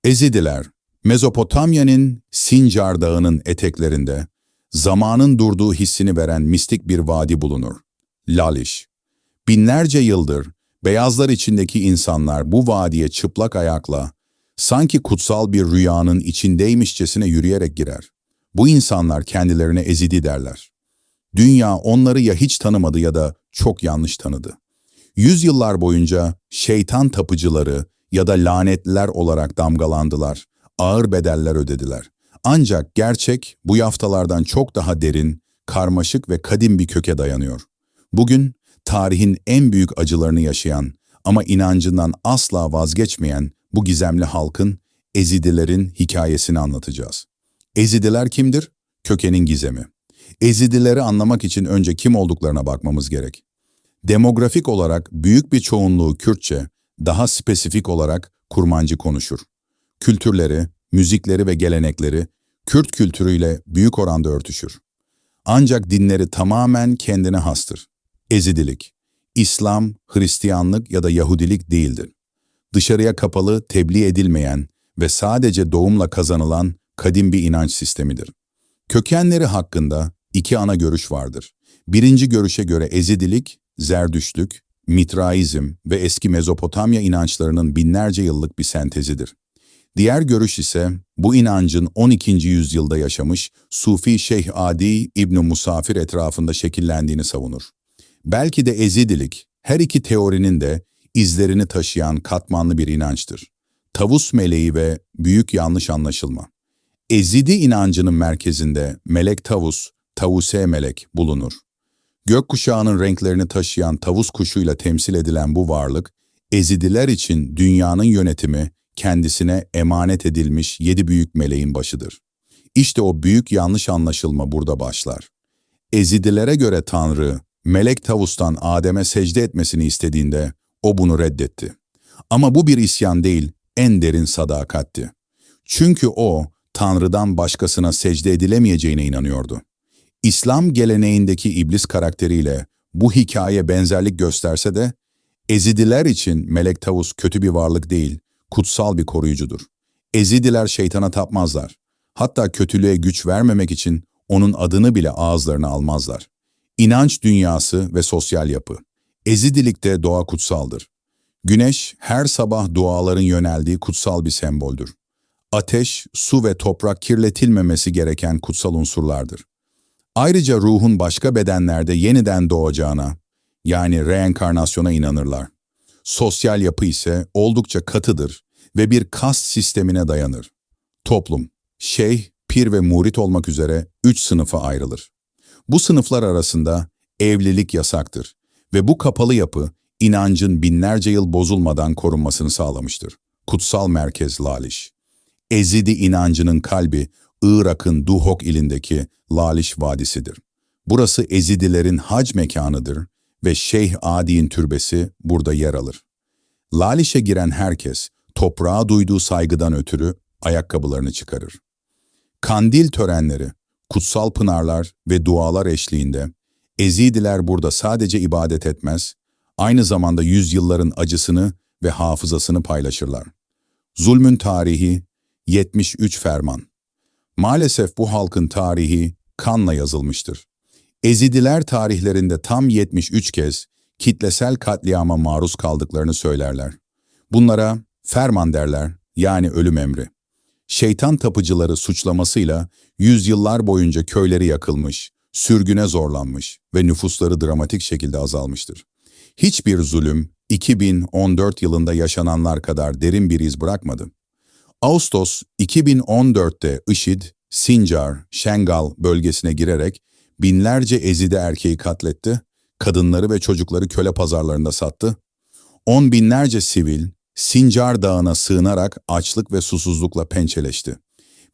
Ezidiler, Mezopotamya'nın Sincar Dağı'nın eteklerinde, zamanın durduğu hissini veren mistik bir vadi bulunur. Laliş. Binlerce yıldır beyazlar içindeki insanlar bu vadiye çıplak ayakla, sanki kutsal bir rüyanın içindeymişçesine yürüyerek girer. Bu insanlar kendilerine Ezidi derler. Dünya onları ya hiç tanımadı ya da çok yanlış tanıdı. Yüzyıllar boyunca şeytan tapıcıları ya da lanetliler olarak damgalandılar, ağır bedeller ödediler. Ancak gerçek bu yaftalardan çok daha derin, karmaşık ve kadim bir köke dayanıyor. Bugün tarihin en büyük acılarını yaşayan ama inancından asla vazgeçmeyen bu gizemli halkın, Ezidilerin hikayesini anlatacağız. Ezidiler kimdir? Kökenin gizemi. Ezidileri anlamak için önce kim olduklarına bakmamız gerek. Demografik olarak büyük bir çoğunluğu Kürtçe, daha spesifik olarak Kurmancı konuşur. Kültürleri, müzikleri ve gelenekleri Kürt kültürüyle büyük oranda örtüşür. Ancak dinleri tamamen kendine hastır. Ezidilik, İslam, Hristiyanlık ya da Yahudilik değildir. Dışarıya kapalı, tebliğ edilmeyen ve sadece doğumla kazanılan kadim bir inanç sistemidir. Kökenleri hakkında iki ana görüş vardır. Birinci görüşe göre Ezidilik, Zerdüştlük, Mitraizm ve eski Mezopotamya inançlarının binlerce yıllık bir sentezidir. Diğer görüş ise bu inancın 12. yüzyılda yaşamış Sufi Şeyh Adi İbn Musafir etrafında şekillendiğini savunur. Belki de Ezidilik, her iki teorinin de izlerini taşıyan katmanlı bir inançtır. Tavus meleği ve büyük yanlış anlaşılma. Ezidi inancının merkezinde melek Tavus, Tavuse melek bulunur. Gökkuşağının renklerini taşıyan tavus kuşuyla temsil edilen bu varlık, Ezidiler için dünyanın yönetimi kendisine emanet edilmiş 7 büyük meleğin başıdır. İşte o büyük yanlış anlaşılma burada başlar. Ezidilere göre Tanrı, melek Tavus'tan Adem'e secde etmesini istediğinde o bunu reddetti. Ama bu bir isyan değil, en derin sadakatti. Çünkü o, Tanrı'dan başkasına secde edilemeyeceğine inanıyordu. İslam geleneğindeki iblis karakteriyle bu hikaye benzerlik gösterse de, Ezidiler için Melek Tavus kötü bir varlık değil, kutsal bir koruyucudur. Ezidiler şeytana tapmazlar. Hatta kötülüğe güç vermemek için onun adını bile ağızlarına almazlar. İnanç dünyası ve sosyal yapı. Ezidilikte doğa kutsaldır. Güneş her sabah duaların yöneldiği kutsal bir semboldür. Ateş, su ve toprak kirletilmemesi gereken kutsal unsurlardır. Ayrıca ruhun başka bedenlerde yeniden doğacağına, yani reenkarnasyona inanırlar. Sosyal yapı ise oldukça katıdır ve bir kast sistemine dayanır. Toplum, şeyh, pir ve murit olmak üzere 3 sınıfa ayrılır. Bu sınıflar arasında evlilik yasaktır ve bu kapalı yapı inancın binlerce yıl bozulmadan korunmasını sağlamıştır. Kutsal merkez Laliş. Ezidi inancının kalbi Irak'ın Duhok ilindeki Laliş Vadisi'dir. Burası Ezidilerin hac mekanıdır ve Şeyh Adi'nin türbesi burada yer alır. Laliş'e giren herkes toprağa duyduğu saygıdan ötürü ayakkabılarını çıkarır. Kandil törenleri, kutsal pınarlar ve dualar eşliğinde Ezidiler burada sadece ibadet etmez, aynı zamanda yüzyılların acısını ve hafızasını paylaşırlar. Zulmün tarihi 73 ferman. Maalesef bu halkın tarihi kanla yazılmıştır. Ezidiler tarihlerinde tam 73 kez kitlesel katliama maruz kaldıklarını söylerler. Bunlara ferman derler, yani ölüm emri. Şeytan tapıcıları suçlamasıyla yüzyıllar boyunca köyleri yakılmış, sürgüne zorlanmış ve nüfusları dramatik şekilde azalmıştır. Hiçbir zulüm 2014 yılında yaşananlar kadar derin bir iz bırakmadı. Ağustos 2014'te IŞİD, Sincar, Şengal bölgesine girerek binlerce Ezidi erkeği katletti, kadınları ve çocukları köle pazarlarında sattı. On binlerce sivil, Sincar Dağı'na sığınarak açlık ve susuzlukla pençeleşti.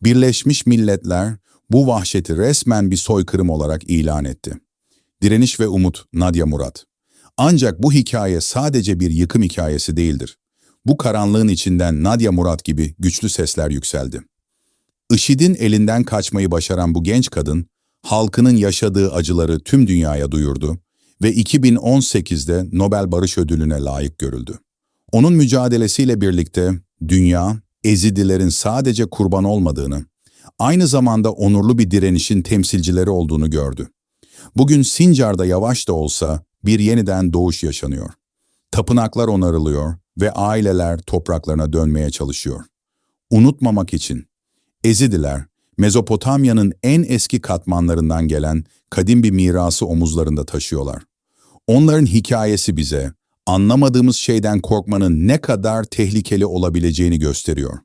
Birleşmiş Milletler bu vahşeti resmen bir soykırım olarak ilan etti. Direniş ve umut Nadia Murad. Ancak bu hikaye sadece bir yıkım hikayesi değildir. Bu karanlığın içinden Nadia Murad gibi güçlü sesler yükseldi. IŞİD'in elinden kaçmayı başaran bu genç kadın, halkının yaşadığı acıları tüm dünyaya duyurdu ve 2018'de Nobel Barış Ödülü'ne layık görüldü. Onun mücadelesiyle birlikte dünya Ezidilerin sadece kurban olmadığını, aynı zamanda onurlu bir direnişin temsilcileri olduğunu gördü. Bugün Sincar'da yavaş da olsa bir yeniden doğuş yaşanıyor. Tapınaklar onarılıyor ve aileler topraklarına dönmeye çalışıyor. Unutmamak için, Ezidiler, Mezopotamya'nın en eski katmanlarından gelen kadim bir mirası omuzlarında taşıyorlar. Onların hikayesi bize, anlamadığımız şeyden korkmanın ne kadar tehlikeli olabileceğini gösteriyor.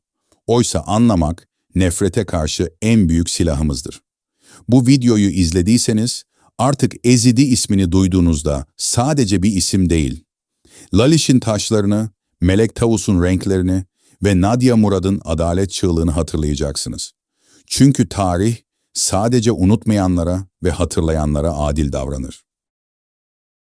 Oysa anlamak, nefrete karşı en büyük silahımızdır. Bu videoyu izlediyseniz, artık Ezidi ismini duyduğunuzda sadece bir isim değil, Laliş'in taşlarını, Melek Tavus'un renklerini ve Nadia Murad'ın adalet çığlığını hatırlayacaksınız. Çünkü tarih sadece unutmayanlara ve hatırlayanlara adil davranır.